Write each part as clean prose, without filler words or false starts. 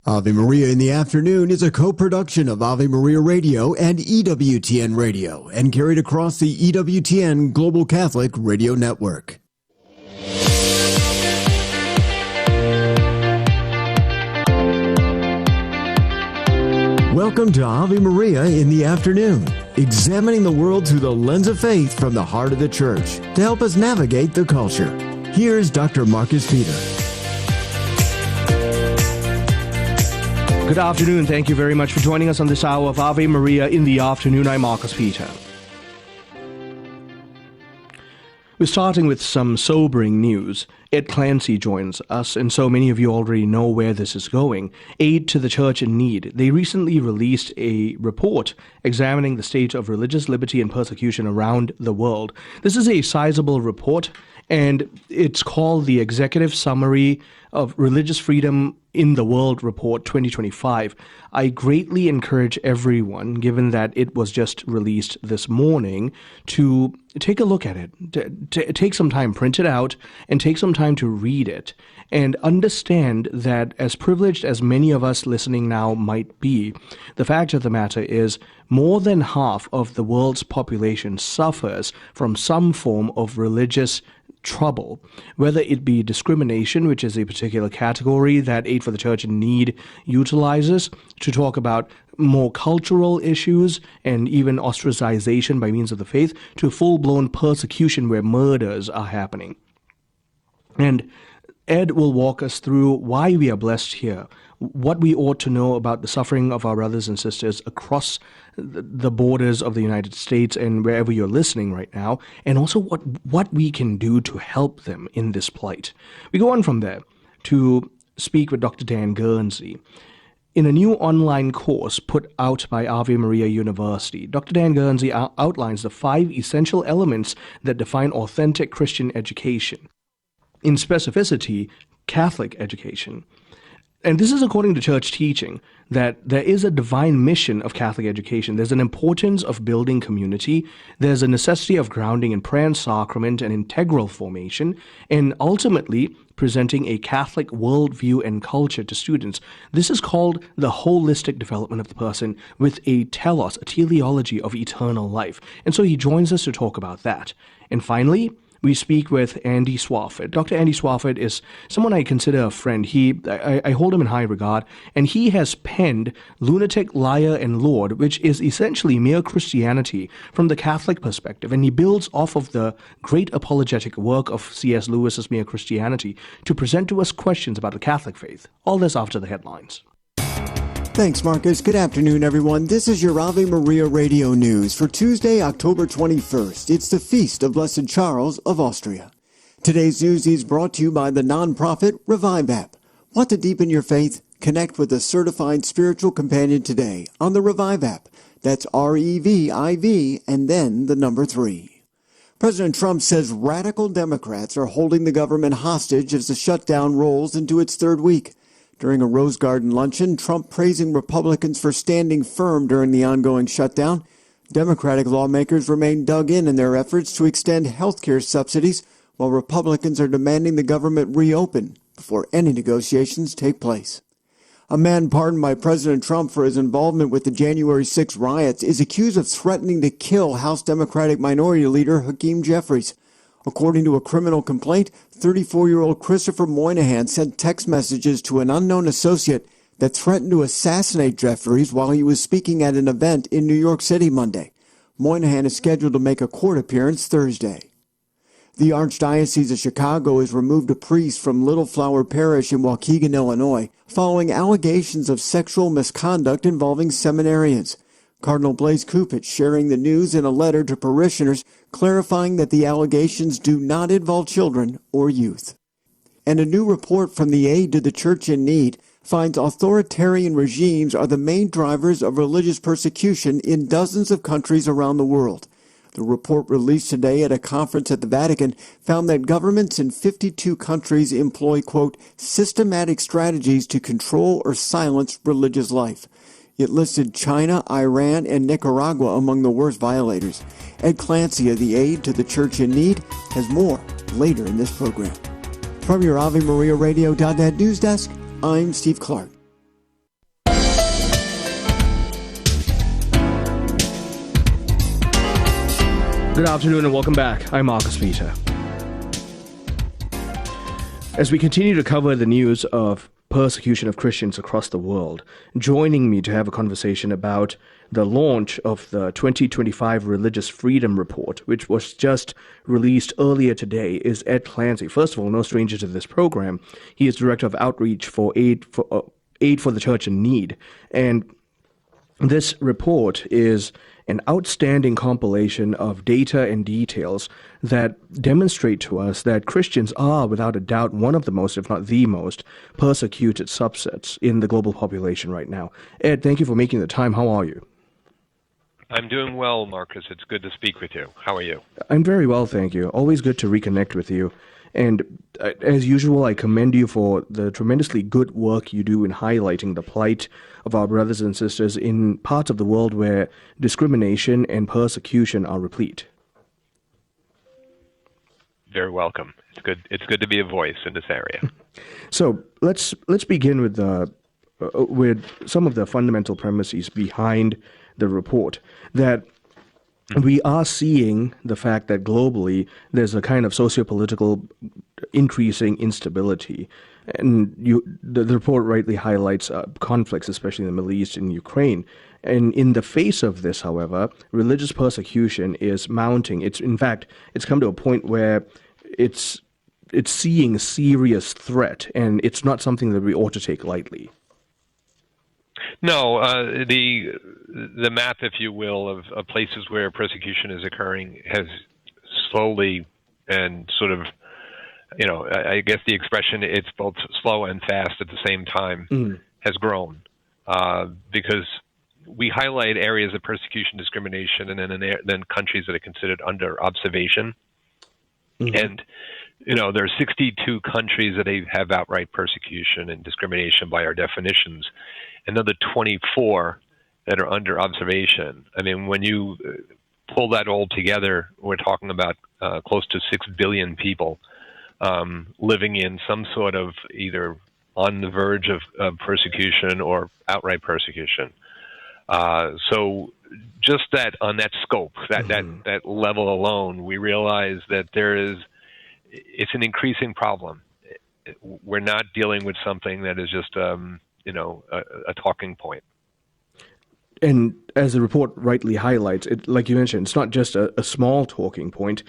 Ave Maria in the Afternoon is a co-production of Ave Maria Radio and EWTN Radio and carried across the EWTN Global Catholic Radio Network. Welcome to Ave Maria in the Afternoon, examining the world through the lens of faith from the heart of the Church to help us navigate the culture. Here's Dr. Marcus Peter. Good afternoon. Thank you very much for joining us on this hour of Ave Maria in the Afternoon. I'm Marcus Peter. We're starting with some sobering news. Ed Clancy joins us, and so many of you already know where this is going. Aid to the Church in Need. They recently released a report examining the state of religious liberty and persecution around the world. This is a sizable report, and it's called the Executive Summary of Religious Freedom in the World Report 2025. I greatly encourage everyone, given that it was just released this morning, to take a look at it, to take some time, print it out, and take some time to read it, and understand that as privileged as many of us listening now might be, the fact of the matter is more than half of the world's population suffers from some form of religious trouble, whether it be discrimination, which is a particular category that Aid for the Church in Need utilizes to talk about more cultural issues and even ostracization by means of the faith, to full-blown persecution where murders are happening. And Ed will walk us through why we are blessed here, what we ought to know about the suffering of our brothers and sisters across the borders of the United States and wherever you're listening right now, and also what we can do to help them in this plight. We go on from there to speak with Dr. Dan Guernsey. In a new online course put out by Ave Maria University, Dr. Dan Guernsey outlines the 5 essential elements that define authentic Christian education. In specificity, Catholic education. And this is according to church teaching, that there is a divine mission of Catholic education. There's an importance of building community. There's a necessity of grounding in prayer and sacrament and integral formation, and ultimately presenting a Catholic worldview and culture to students. This is called the holistic development of the person with a telos, a teleology of eternal life. And so he joins us to talk about that. And finally, we speak with Andy Swafford. Dr. Andy Swafford is someone I consider a friend. I hold him in high regard, and he has penned Lunatic, Liar, and Lord, which is essentially mere Christianity from the Catholic perspective, and he builds off of the great apologetic work of C.S. Lewis's Mere Christianity to present to us questions about the Catholic faith. All this after the headlines. Thanks, Marcus. Good afternoon, everyone. This is your Ave Maria Radio News for Tuesday, October 21st. It's the Feast of Blessed Charles of Austria. Today's news is brought to you by the nonprofit Revive app. Want to deepen your faith? Connect with a certified spiritual companion today on the Revive app. That's REVIV and then the number 3. President Trump says radical Democrats are holding the government hostage as the shutdown rolls into its 3rd week. During a Rose Garden luncheon, Trump praising Republicans for standing firm during the ongoing shutdown. Democratic lawmakers remain dug in their efforts to extend health care subsidies, while Republicans are demanding the government reopen before any negotiations take place. A man pardoned by President Trump for his involvement with the January 6 riots is accused of threatening to kill House Democratic Minority Leader Hakeem Jeffries. According to a criminal complaint, 34-year-old Christopher Moynihan sent text messages to an unknown associate that threatened to assassinate Jeffries while he was speaking at an event in New York City Monday. Moynihan is scheduled to make a court appearance Thursday. The Archdiocese of Chicago has removed a priest from Little Flower Parish in Waukegan, Illinois, following allegations of sexual misconduct involving seminarians. Cardinal Blaise Kupich sharing the news in a letter to parishioners, clarifying that the allegations do not involve children or youth. And a new report from the Aid to the Church in Need finds authoritarian regimes are the main drivers of religious persecution in dozens of countries around the world. The report released today at a conference at the Vatican found that governments in 52 countries employ, quote, systematic strategies to control or silence religious life. It listed China, Iran, and Nicaragua among the worst violators. Ed Clancy of the Aid to the Church in Need has more later in this program. From your AveMariaRadio.net news desk, I'm Steve Clark. Good afternoon and welcome back. I'm Marcus Peter. As we continue to cover the news of persecution of Christians across the world, joining me to have a conversation about the launch of the 2025 Religious Freedom Report, which was just released earlier today, is Ed Clancy. First of all, no stranger to this program. He is Director of Outreach for Aid for the Church in Need. And this report is an outstanding compilation of data and details that demonstrate to us that Christians are, without a doubt, one of the most, if not the most, persecuted subsets in the global population right now. Ed, thank you for making the time. How are you? I'm doing well, Marcus. It's good to speak with you. How are you? I'm very well, thank you. Always good to reconnect with you. And as usual, I commend you for the tremendously good work you do in highlighting the plight of our brothers and sisters in parts of the world where discrimination and persecution are replete. Very welcome. It's good to be a voice in this area. So let's begin with some of the fundamental premises behind the report, that we are seeing the fact that globally there's a kind of sociopolitical increasing instability. And the report rightly highlights conflicts, especially in the Middle East and Ukraine. And in the face of this, however, religious persecution is mounting. It's come to a point where it's seeing a serious threat, and it's not something that we ought to take lightly. No, the map, if you will, of places where persecution is occurring has slowly and sort of, I guess the expression, it's both slow and fast at the same time, has grown. Because we highlight areas of persecution, discrimination, and then countries that are considered under observation. And, there are 62 countries that have outright persecution and discrimination by our definitions. Another 24 that are under observation. I mean, when you pull that all together, we're talking about close to 6 billion people living in some sort of either on the verge of persecution or outright persecution. So just that on that scope, that level alone, we realize that it's an increasing problem. We're not dealing with something that is just a talking point. And as the report rightly highlights, like you mentioned, it's not just a small talking point.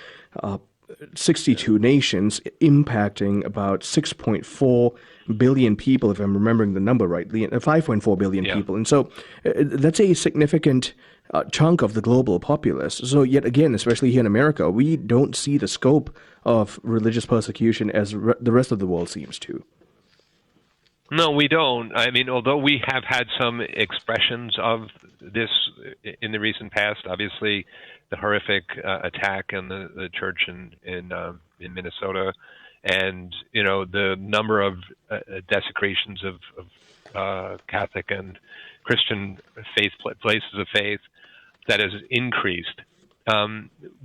62 nations impacting about 6.4 billion people, if I'm remembering the number rightly, and 5.4 billion people. And so that's a significant chunk of the global populace. So yet again, especially here in America, we don't see the scope of religious persecution as the rest of the world seems to. No, we don't. I mean, although we have had some expressions of this in the recent past, obviously the horrific attack on the church in Minnesota, and the number of desecrations of Catholic and Christian places of faith that has increased.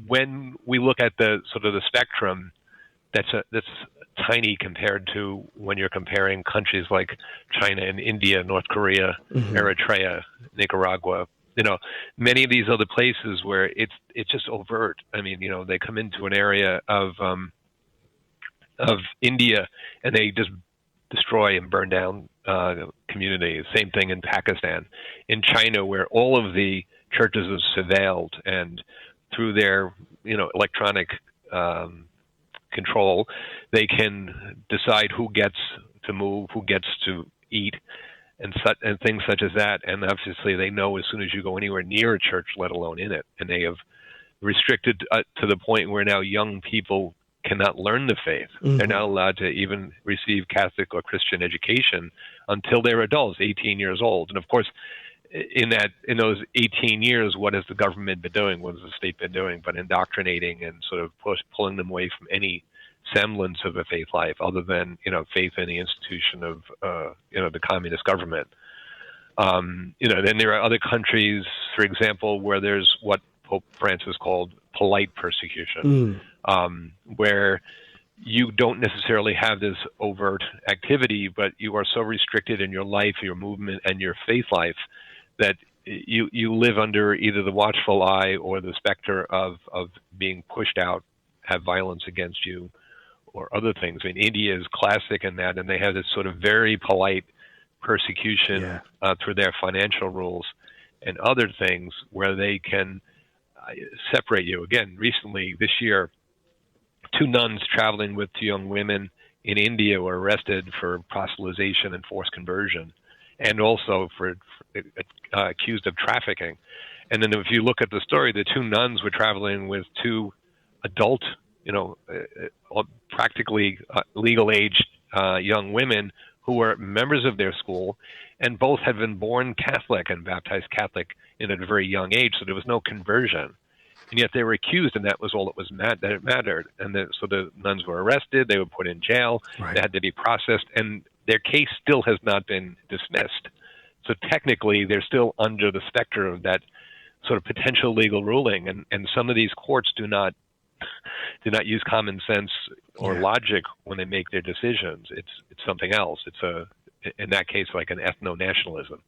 When we look at the sort of the spectrum, that's tiny compared to when you're comparing countries like China and India, North Korea, Eritrea, Nicaragua. Many of these other places where it's just overt. I mean, they come into an area of India and they just destroy and burn down communities. Same thing in Pakistan, in China, where all of the churches are surveilled, and through their electronic control, they can decide who gets to move, who gets to eat, and things such as that. And obviously, they know as soon as you go anywhere near a church, let alone in it, and they have restricted to the point where now young people cannot learn the faith. They're not allowed to even receive Catholic or Christian education until they're adults, 18 years old. And of course, in those 18 years, what has the government been doing? What has the state been doing? But indoctrinating and sort of pulling them away from any semblance of a faith life, other than faith in the institution of the communist government. Then there are other countries, for example, where there's what Pope Francis called polite persecution, where you don't necessarily have this overt activity, but you are so restricted in your life, your movement, and your faith life that you live under either the watchful eye or the specter of being pushed out, have violence against you, or other things. I mean, India is classic in that, and they have this sort of very polite persecution through their financial rules and other things where they can separate you. Again, recently, this year, 2 nuns traveling with 2 young women in India were arrested for proselytization and forced conversion, and also for accused of trafficking. And then if you look at the story, the 2 nuns were traveling with 2 adult, practically legal-aged young women who were members of their school, and both had been born Catholic and baptized Catholic at a very young age, so there was no conversion. And yet they were accused, and that was all that it mattered. And so the nuns were arrested, they were put in jail, They had to be processed, and their case still has not been dismissed. So technically, they're still under the specter of that sort of potential legal ruling, and some of these courts do not use common sense or logic when they make their decisions. It's something else. It's in that case, like an ethno-nationalism.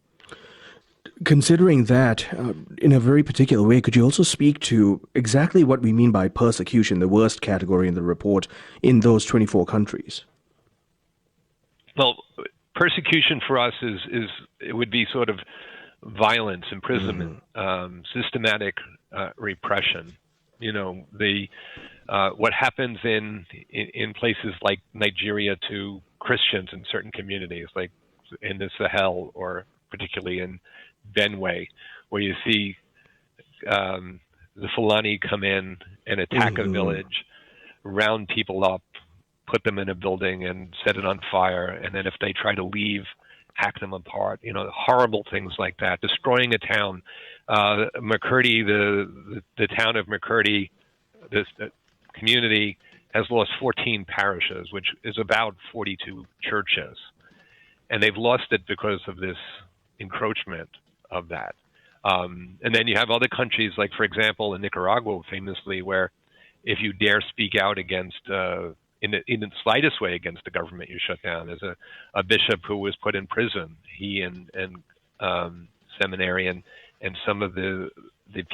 Considering that, in a very particular way, could you also speak to exactly what we mean by persecution, the worst category in the report, in those 24 countries? Well, persecution for us it would be sort of violence, imprisonment, systematic repression. What happens in places like Nigeria to Christians in certain communities, like in the Sahel or particularly in Benue, where you see the Fulani come in and attack a village, round people up, put them in a building and set it on fire, and then if they try to leave, hack them apart. Horrible things like that, destroying a town. McCurdy, the town of McCurdy, this community has lost 14 parishes, which is about 42 churches, and they've lost it because of this encroachment of that. And then you have other countries, like, for example, in Nicaragua, famously, where if you dare speak out against, in the slightest way against the government, you're shut down. There's a bishop who was put in prison. He and seminary and some of the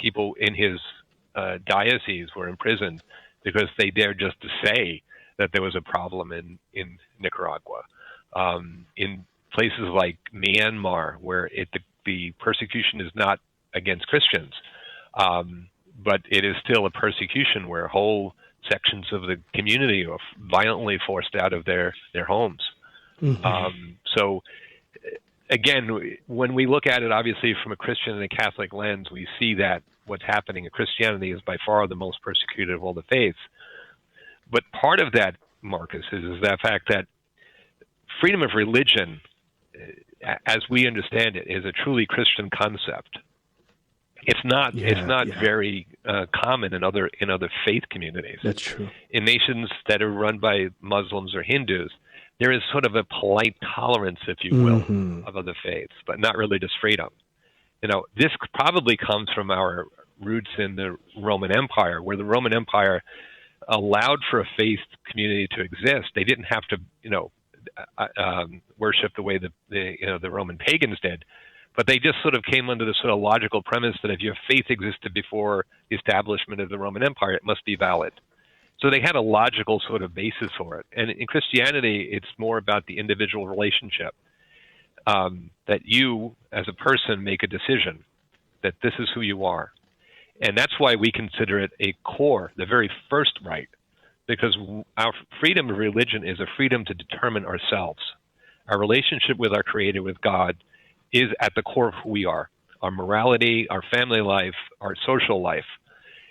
people in his diocese were imprisoned because they dared just to say that there was a problem in Nicaragua. In places like Myanmar, where the persecution is not against Christians, but it is still a persecution where whole sections of the community are violently forced out of their homes. So again, when we look at it, obviously from a Christian and a Catholic lens, we see that what's happening in Christianity is by far the most persecuted of all the faiths. But part of that, Marcus, is that fact that freedom of religion, as we understand it, is a truly Christian concept. It's not. Very common in other faith communities. That's true. In nations that are run by Muslims or Hindus, there is sort of a polite tolerance, if you will, of other faiths, but not religious freedom. This probably comes from our roots in the Roman Empire, where the Roman Empire allowed for a faith community to exist. They didn't have to, worship the way the Roman pagans did, but they just sort of came under the sort of logical premise that if your faith existed before the establishment of the Roman Empire, it must be valid. So they had a logical sort of basis for it. And in Christianity, it's more about the individual relationship, that you, as a person, make a decision that this is who you are. And that's why we consider it a core, the very first right, because our freedom of religion is a freedom to determine ourselves. Our relationship with our Creator, with God, is at the core of who we are, our morality, our family life, our social life.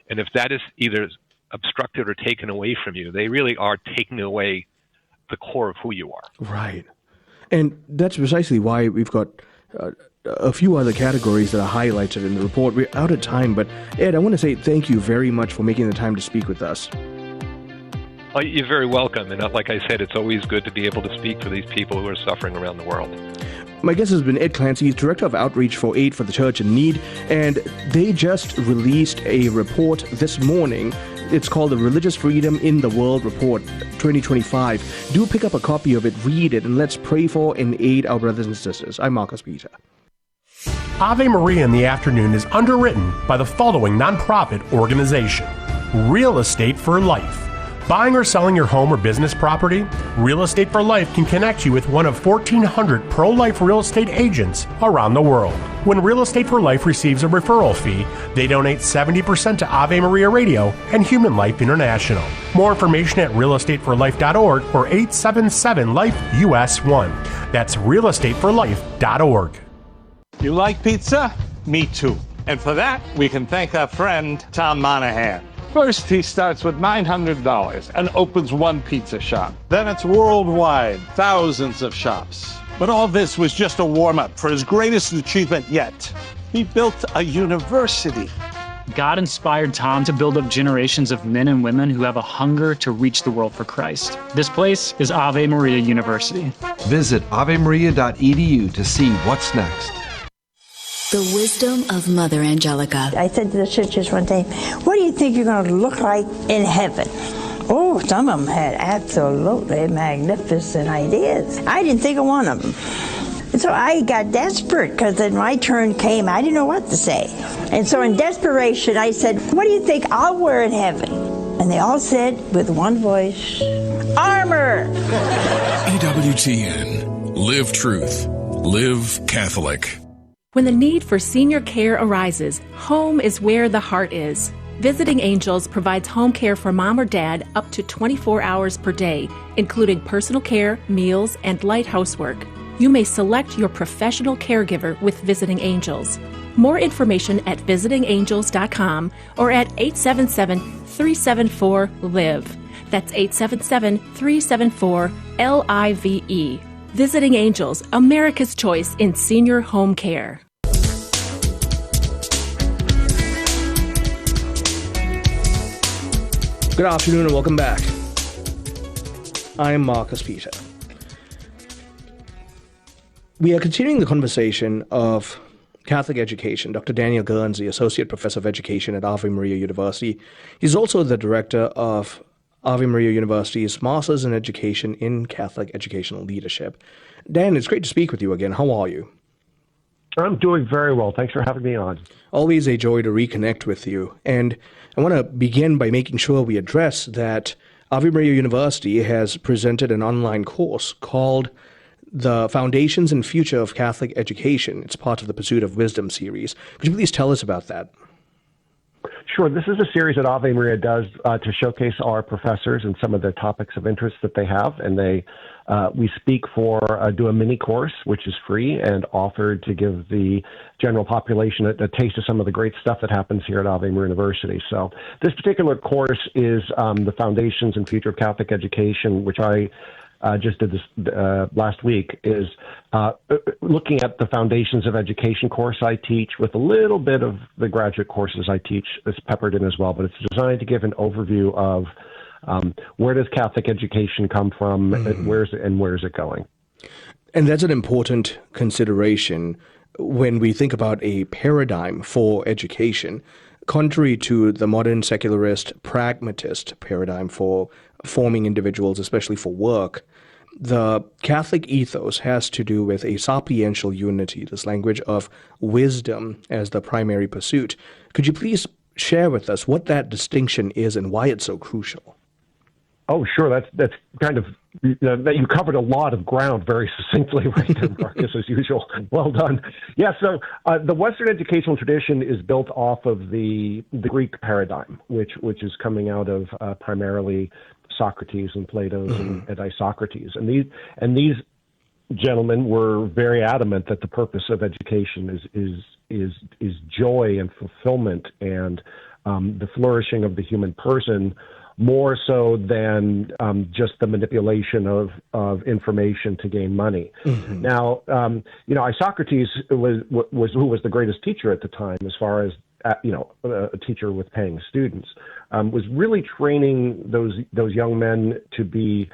And if that is either obstructed or taken away from you, they really are taking away the core of who you are. Right. And that's precisely why we've got a few other categories that are highlighted in the report. We're out of time, but Ed, I want to say thank you very much for making the time to speak with us. Oh, you're very welcome. And like I said, it's always good to be able to speak for these people who are suffering around the world. My guest has been Ed Clancy. He's Director of Outreach for Aid for the Church in Need, and they just released a report this morning. It's called the Religious Freedom in the World Report 2025. Do pick up a copy of it, read it, and let's pray for and aid our brothers and sisters. I'm Marcus Peter. Ave Maria in the Afternoon is underwritten by the following nonprofit organization: Real Estate for Life. Buying or selling your home or business property? Real Estate for Life can connect you with one of 1,400 pro-life real estate agents around the world. When Real Estate for Life receives a referral fee, they donate 70% to Ave Maria Radio and Human Life International. More information at realestateforlife.org or 877-LIFE-US1. That's realestateforlife.org. You like pizza? Me too. And for that, we can thank our friend Tom Monahan. First, he starts with $900 and opens one pizza shop. Then it's worldwide, thousands of shops. But all this was just a warm-up for his greatest achievement yet. He built a university. God inspired Tom to build up generations of men and women who have a hunger to reach the world for Christ. This place is Ave Maria University. Visit avemaria.edu to see what's next. The wisdom of Mother Angelica. I said to the sisters one day, what do you think you're going to look like in heaven? Oh, some of them had absolutely magnificent ideas. I didn't think of one of them. And so I got desperate because then my turn came. I didn't know what to say. And so in desperation, I said, what do you think I'll wear in heaven? And they all said with one voice, armor. EWTN. Live truth. Live Catholic. When the need for senior care arises, home is where the heart is. Visiting Angels provides home care for mom or dad up to 24 hours per day, including personal care, meals, and light housework. You may select your professional caregiver with Visiting Angels. More information at visitingangels.com or at 877-374-LIVE. That's 877-374-LIVE. Visiting Angels, America's choice in senior home care. Good afternoon and welcome back. I'm Marcus Peter. We are continuing the conversation of Catholic education. Dr. Daniel Guernsey, Associate Professor of Education at Ave Maria University. He's also the director of Ave Maria University's Masters in Education in Catholic Educational Leadership. Dan, it's great to speak with you again. How are you? I'm doing very well. Thanks for having me on. Always a joy to reconnect with you. And I want to begin by making sure we address that Ave Maria University has presented an online course called The Foundations and Future of Catholic Education. It's part of the Pursuit of Wisdom series. Could you please tell us about that? Sure. This is a series that Ave Maria does to showcase our professors and some of the topics of interest that they have. And we speak do a mini course, which is free and offered to give the general population a taste of some of the great stuff that happens here at Ave Maria University. So this particular course is the Foundations and Future of Catholic Education, which I just did this last week, is looking at the Foundations of Education course I teach with a little bit of the graduate courses I teach is peppered in as well. But it's designed to give an overview of where does Catholic education come from, where's it going? And that's an important consideration when we think about a paradigm for education, contrary to the modern secularist, pragmatist paradigm for forming individuals, especially for work. The Catholic ethos has to do with a sapiential unity, this language of wisdom as the primary pursuit. Could you please share with us what that distinction is and why it's so crucial? Oh, sure. That's kind of, that you covered a lot of ground very succinctly right there, Marcus, as usual. Well done. Yeah, so the Western educational tradition is built off of the Greek paradigm, which is coming out of primarily Socrates and Plato's and Isocrates. And these gentlemen were very adamant that the purpose of education is joy and fulfillment and the flourishing of the human person, more so than just the manipulation of information to gain money. Now, Isocrates was who was the greatest teacher at the time, as far as a teacher with paying students, was really training those young men to be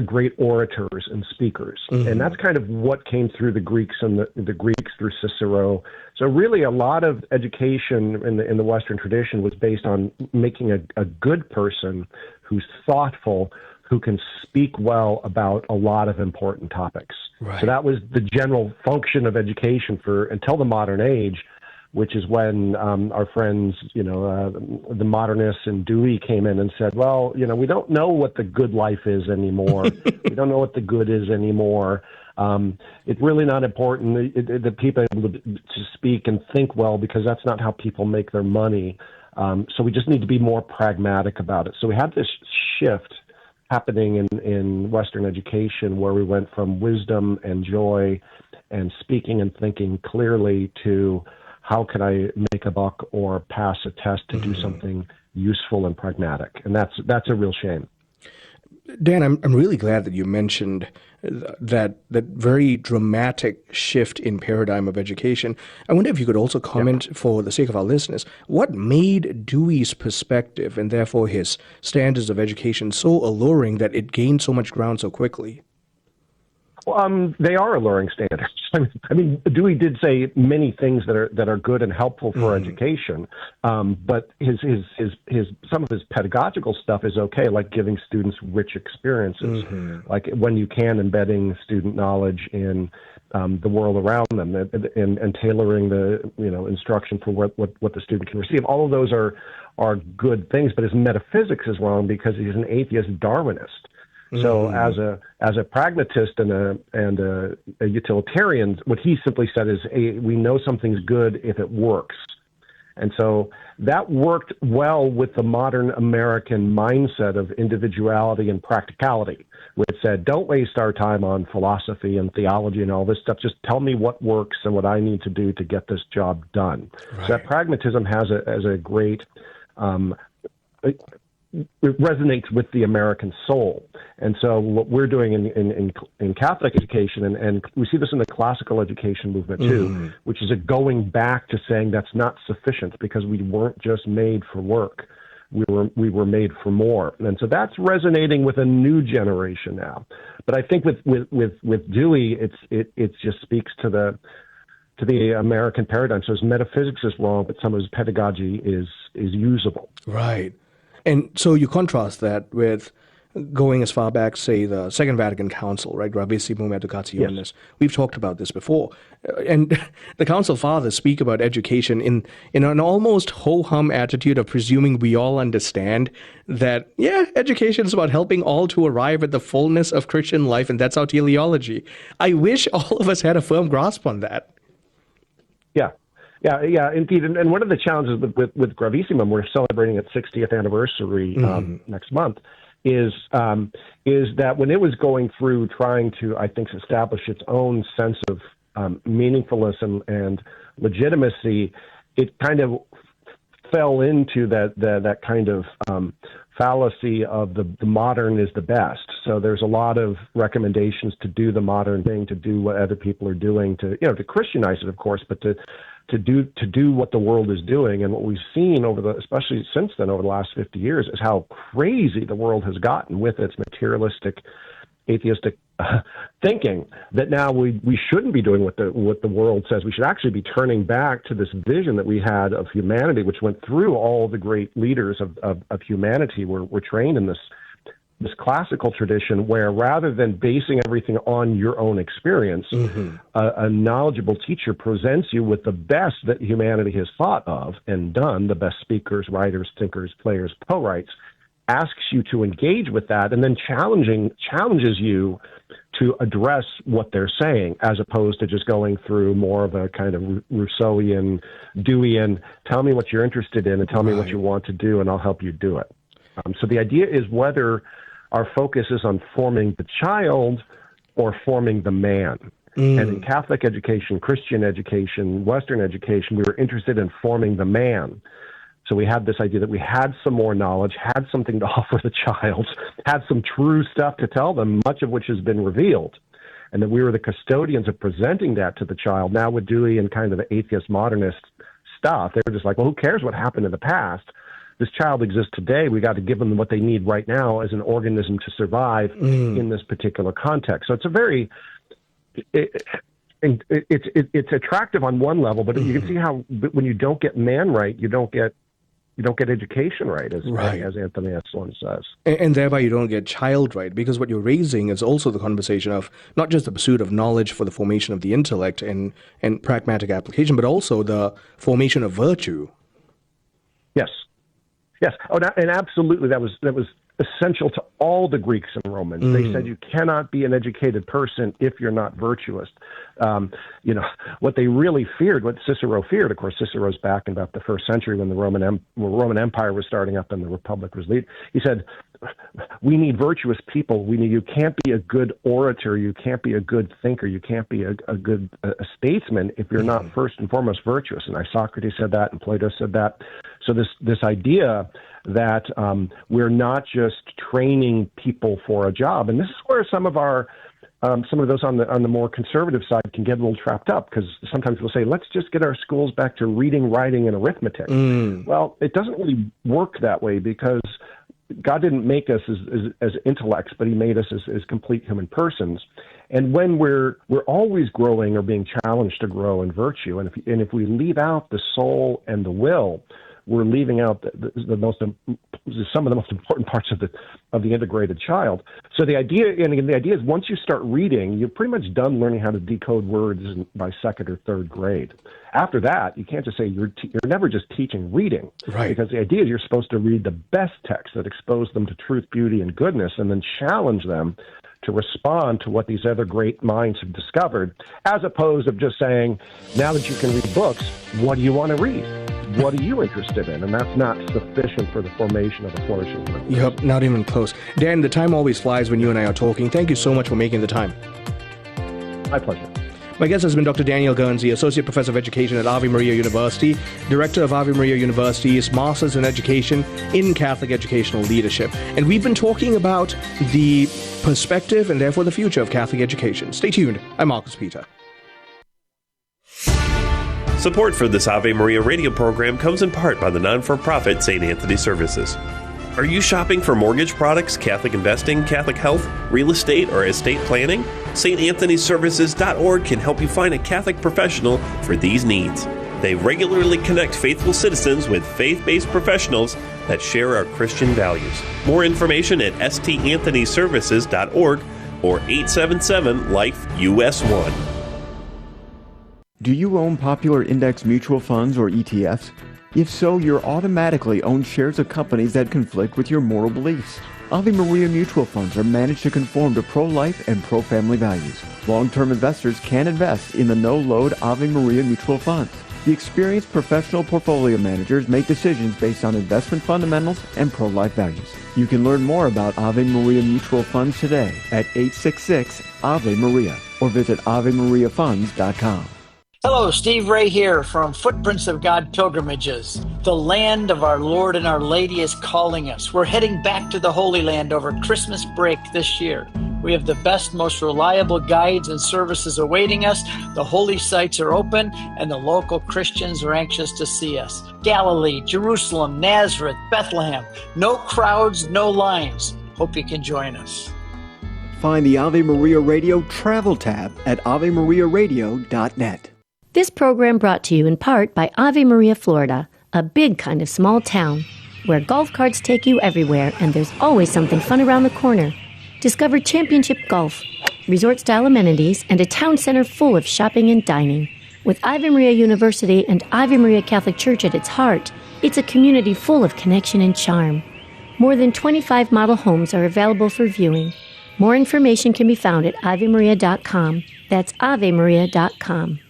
great orators and speakers. And that's kind of what came through the Greeks and the Greeks through Cicero. So really a lot of education in the Western tradition was based on making a good person who's thoughtful, who can speak well about a lot of important topics. Right. So that was the general function of education until the modern age, which is when our friends, the modernists and Dewey came in and said, well, we don't know what the good life is anymore. We don't know what the good is anymore. It's really not important that people are able to speak and think well, because that's not how people make their money. So we just need to be more pragmatic about it. So we had this shift happening in Western education where we went from wisdom and joy and speaking and thinking clearly to how can I make a buck or pass a test to do something useful and pragmatic. And that's a real shame. Dan, I'm really glad that you mentioned that very dramatic shift in paradigm of education. I wonder if you could also comment, for the sake of our listeners, what made Dewey's perspective and therefore his standards of education so alluring that it gained so much ground so quickly? They are alluring standards. I mean, Dewey did say many things that are good and helpful for education, but his some of his pedagogical stuff is okay, like giving students rich experiences, like when you can embedding student knowledge in the world around them, and tailoring the instruction for what the student can receive. All of those are good things, but his metaphysics is wrong because he's an atheist Darwinist. So as a pragmatist and a utilitarian, what he simply said is, we know something's good if it works. And so that worked well with the modern American mindset of individuality and practicality, which said, don't waste our time on philosophy and theology and all this stuff. Just tell me what works and what I need to do to get this job done. Right. So that pragmatism has a great it resonates with the American soul. And so what we're doing in Catholic education, and we see this in the classical education movement too, which is a going back to saying that's not sufficient because we weren't just made for work. We were made for more. And so that's resonating with a new generation now. But I think with Dewey, it just speaks to the American paradigm. So his metaphysics is wrong, but some of his pedagogy is usable. Right. And so you contrast that with going as far back, say, the Second Vatican Council, right? Gravissimo Educationis. Yes. We've talked about this before. And the Council Fathers speak about education in an almost ho-hum attitude of presuming we all understand that, education is about helping all to arrive at the fullness of Christian life, and that's our teleology. I wish all of us had a firm grasp on that. Yeah, indeed. And one of the challenges with Gravissimo, we're celebrating its 60th anniversary next month, is that when it was going through trying to, I think, establish its own sense of meaningfulness and legitimacy, it kind of fell into that kind of fallacy of the modern is the best. So there's a lot of recommendations to do the modern thing, to do what other people are doing, to Christianize it, of course, but to do what the world is doing. And what we've seen especially since then, over the last 50 years, is how crazy the world has gotten with its materialistic, atheistic thinking, that now we shouldn't be doing what the world says. We should actually be turning back to this vision that we had of humanity, which went through all the great leaders of humanity. We're trained in this classical tradition where, rather than basing everything on your own experience, a knowledgeable teacher presents you with the best that humanity has thought of and done, the best speakers, writers, thinkers, players, playwrights, asks you to engage with that, and then challenges you to address what they're saying, as opposed to just going through more of a kind of Rousseauian, Deweyan, tell me what you're interested in and tell me what you want to do and I'll help you do it. So the idea is whether our focus is on forming the child or forming the man. And in Catholic education, Christian education, Western education, we were interested in forming the man. So we had this idea that we had some more knowledge, had something to offer the child, had some true stuff to tell them, much of which has been revealed, and that we were the custodians of presenting that to the child. Now with Dewey and kind of the atheist modernist stuff, they were just like, well, who cares what happened in the past? This child exists today. We got to give them what they need right now as an organism to survive in this particular context. So it's a very, it's attractive on one level, but you can see how when you don't get man right, you don't get get education right, as Anthony Eslin says. And thereby you don't get child right, because what you're raising is also the conversation of not just the pursuit of knowledge for the formation of the intellect and pragmatic application, but also the formation of virtue. Yes. Oh, and absolutely, that was essential to all the Greeks and Romans. They said you cannot be an educated person if you're not virtuous. What they really feared, what Cicero feared, of course, Cicero's back in about the 1st century when the Roman Empire was starting up and the Republic was lead. He said, we need virtuous people. You can't be a good orator. You can't be a good thinker. You can't be a good statesman if you're not first and foremost virtuous. And Socrates said that, and Plato said that. So this idea that we're not just training people for a job, and this is where some of those on the more conservative side can get a little trapped up, because sometimes we'll say, let's just get our schools back to reading, writing, and arithmetic. Well, it doesn't really work that way, because God didn't make us as intellects, but he made us as complete human persons. And when we're always growing or being challenged to grow in virtue, and if we leave out the soul and the will, we're leaving out some of the most important parts of the integrated child. So the idea is, once you start reading, you're pretty much done learning how to decode words by 2nd or 3rd grade. After that, you can't just say you're never just teaching reading, right? Because the idea is you're supposed to read the best texts that expose them to truth, beauty, and goodness, and then challenge them to respond to what these other great minds have discovered, as opposed to just saying, now that you can read books, what do you want to read? What are you interested in? And that's not sufficient for the formation of a flourishing linguist. Yep, not even close. Dan, the time always flies when you and I are talking. Thank you so much for making the time. My pleasure. My guest has been Dr. Daniel Guernsey, Associate Professor of Education at Ave Maria University, Director of Ave Maria University's Masters in Education in Catholic Educational Leadership. And we've been talking about the perspective and therefore the future of Catholic education. Stay tuned. I'm Marcus Peter. Support for this Ave Maria radio program comes in part by the non-for-profit St. Anthony Services. Are you shopping for mortgage products, Catholic investing, Catholic health, real estate, or estate planning? StAnthonyServices.org can help you find a Catholic professional for these needs. They regularly connect faithful citizens with faith-based professionals that share our Christian values. More information at StAnthonyServices.org or 877-LIFE-US1. Do you own popular index mutual funds or ETFs? If so, you're automatically own shares of companies that conflict with your moral beliefs. Ave Maria mutual funds are managed to conform to pro-life and pro-family values. Long-term investors can invest in the no-load Ave Maria mutual funds. The experienced professional portfolio managers make decisions based on investment fundamentals and pro-life values. You can learn more about Ave Maria mutual funds today at 866 Ave Maria or visit AveMariaFunds.com. Hello, Steve Ray here from Footprints of God Pilgrimages. The land of our Lord and Our Lady is calling us. We're heading back to the Holy Land over Christmas break this year. We have the best, most reliable guides and services awaiting us. The holy sites are open, and the local Christians are anxious to see us. Galilee, Jerusalem, Nazareth, Bethlehem. No crowds, no lines. Hope you can join us. Find the Ave Maria Radio travel tab at AveMariaRadio.net. This program brought to you in part by Ave Maria, Florida, a big kind of small town where golf carts take you everywhere and there's always something fun around the corner. Discover championship golf, resort-style amenities, and a town center full of shopping and dining. With Ave Maria University and Ave Maria Catholic Church at its heart, it's a community full of connection and charm. More than 25 model homes are available for viewing. More information can be found at AveMaria.com. That's AveMaria.com.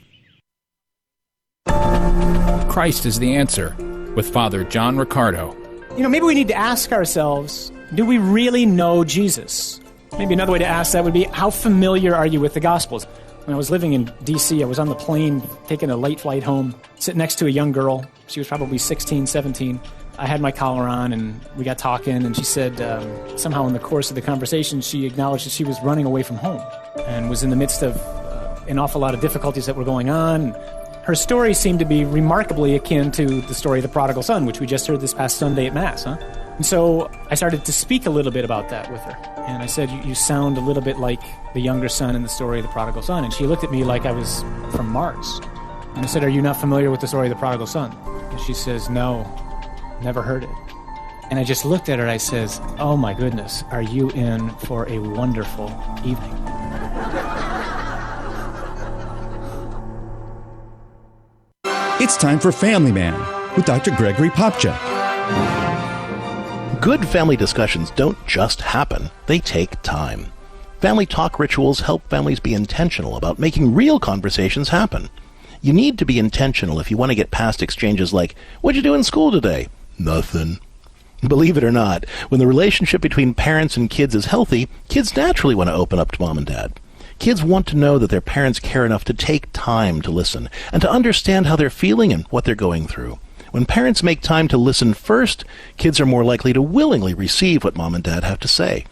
Christ is the answer, with Father John Riccardo. Maybe we need to ask ourselves, do we really know Jesus? Maybe another way to ask that would be, how familiar are you with the Gospels? When I was living in D.C., I was on the plane, taking a late flight home, sitting next to a young girl. She was probably 16, 17. I had my collar on, and we got talking, and she said, somehow in the course of the conversation, she acknowledged that she was running away from home and was in the midst of an awful lot of difficulties that were going on. Her story seemed to be remarkably akin to the story of the prodigal son, which we just heard this past Sunday at Mass, And so I started to speak a little bit about that with her. And I said, you sound a little bit like the younger son in the story of the prodigal son. And she looked at me like I was from Mars. And I said, are you not familiar with the story of the prodigal son? And she says, no. never heard it. And I just looked at her and I says, oh my goodness, are you in for a wonderful evening? It's time for Family Man with Dr. Gregory Popchak. Good family discussions don't just happen, they take time. Family talk rituals help families be intentional about making real conversations happen. You need to be intentional if you want to get past exchanges like, what'd you do in school today? Nothing. Believe it or not, when the relationship between parents and kids is healthy, kids naturally want to open up to mom and dad. Kids want to know that their parents care enough to take time to listen and to understand how they're feeling and what they're going through. When parents make time to listen first, kids are more likely to willingly receive what mom and dad have to say.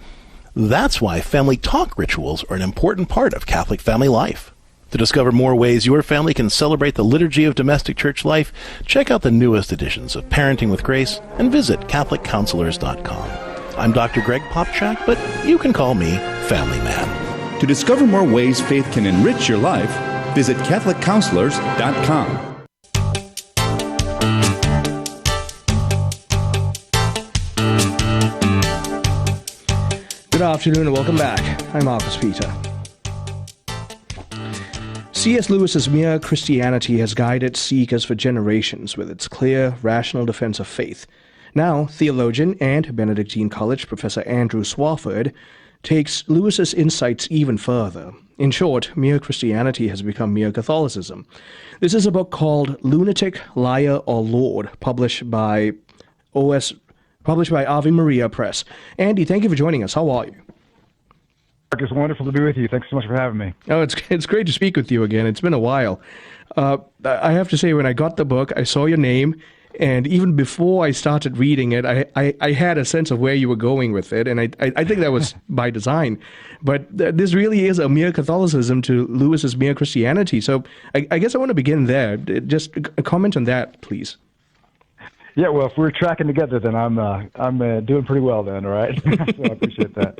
That's why family talk rituals are an important part of Catholic family life. To discover more ways your family can celebrate the liturgy of domestic church life, check out the newest editions of Parenting with Grace and visit CatholicCounselors.com. I'm Dr. Greg Popchak, but you can call me Family Man. To discover more ways faith can enrich your life, visit CatholicCounselors.com. Good afternoon and welcome back. I'm Marcus Peter. C.S. Lewis's Mere Christianity has guided seekers for generations with its clear, rational defense of faith. Now, theologian and Benedictine College professor Andrew Swafford takes Lewis's insights even further. In short, Mere Christianity has become Mere Catholicism. This is a book called Lunatic, Liar, or Lord, published by Ave Maria Press. Andy, thank you for joining us. How are you? It's wonderful to be with you. Thanks so much for having me. Oh, it's great to speak with you again. It's been a while. I have to say, when I got the book, I saw your name, and even before I started reading it, I had a sense of where you were going with it, and I think that was by design. But this really is a Mere Catholicism to Lewis's Mere Christianity. So I guess I want to begin there. Just a comment on that, please. Yeah, well, if we're tracking together, then I'm doing pretty well then, all right? So I appreciate that.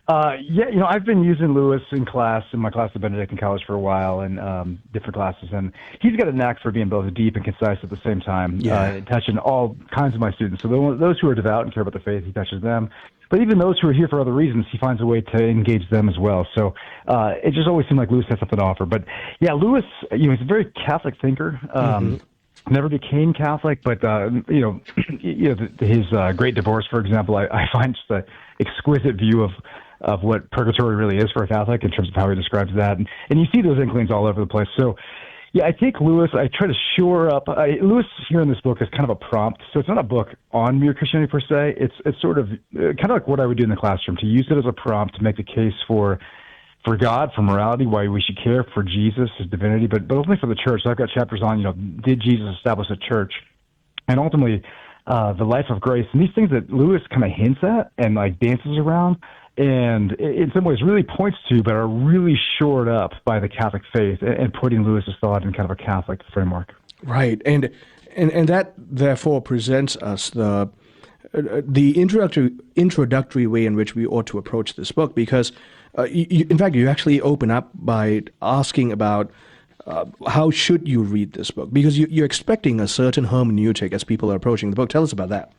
I've been using Lewis in my class at Benedictine College for a while, and different classes, and he's got a knack for being both deep and concise at the same time, touching all kinds of my students. So those who are devout and care about the faith, he touches them. But even those who are here for other reasons, he finds a way to engage them as well. So it just always seemed like Lewis had something to offer. But yeah, Lewis, he's a very Catholic thinker. Never became Catholic, but his Great Divorce, for example, I find just an exquisite view of what purgatory really is for a Catholic in terms of how he describes that, and you see those inklings all over the place. So, yeah, I take Lewis. I try to shore up. Lewis here in this book is kind of a prompt, so it's not a book on Mere Christianity per se. It's sort of kind of like what I would do in the classroom, to use it as a prompt to make the case for God, for morality, why we should care, for Jesus, his divinity, but ultimately for the church. So I've got chapters on, did Jesus establish a church? And ultimately, the life of grace, and these things that Lewis kind of hints at and like dances around, and in some ways really points to, but are really shored up by the Catholic faith and putting Lewis's thought in kind of a Catholic framework. Right, and that therefore presents us the introductory way in which we ought to approach this book, because in fact, you actually open up by asking about how should you read this book, because you're expecting a certain hermeneutic as people are approaching the book. Tell us about that.